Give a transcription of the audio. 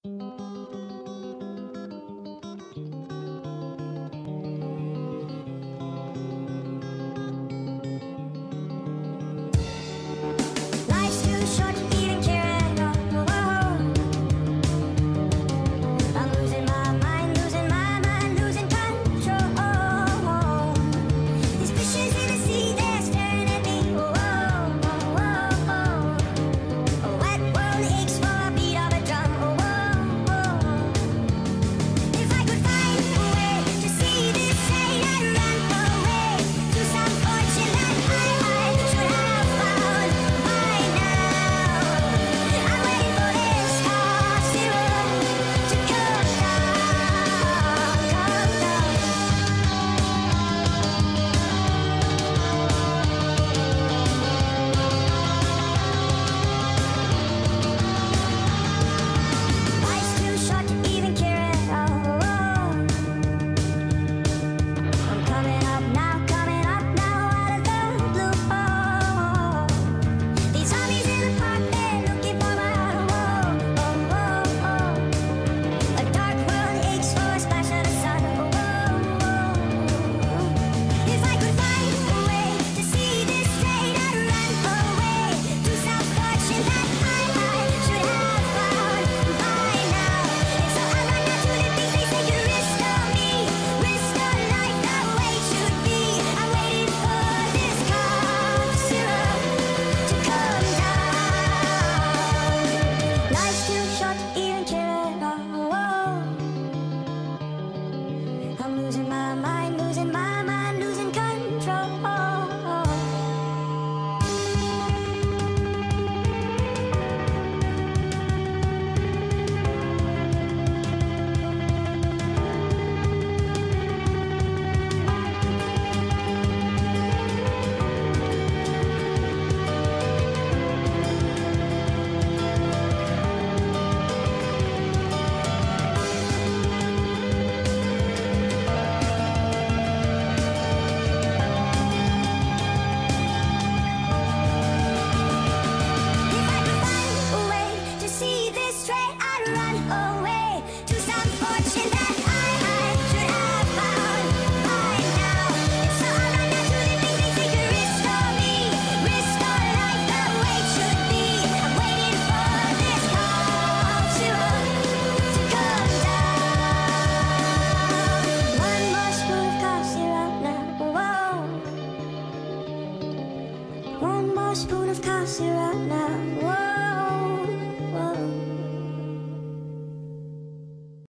Life's too short to even care at all. I'm losing my mind, losing control. These fishes in the sea, they're staring at me. A wet world aches for a beat of a drum. If I could find a way to see this sight, I'd run away to some fortune that I should have found by now. I'm waiting for this cough syrup to come down, come down. Life's too short to even care at all. I'm coming up now out of the blue. These zombies in the park, they're looking for my heart. A dark world aches for a splash of the sun. If I could find a way to see this straight, I'd run away to some fortune that I should have found by now. And so I run out to the things they say can restore me, restore life the way it should be. I'm waiting for this cough syrup to come down. Life's too short to even care at all. I'm losing my mind, losing control. If I could find a way to see this straight, I'd run away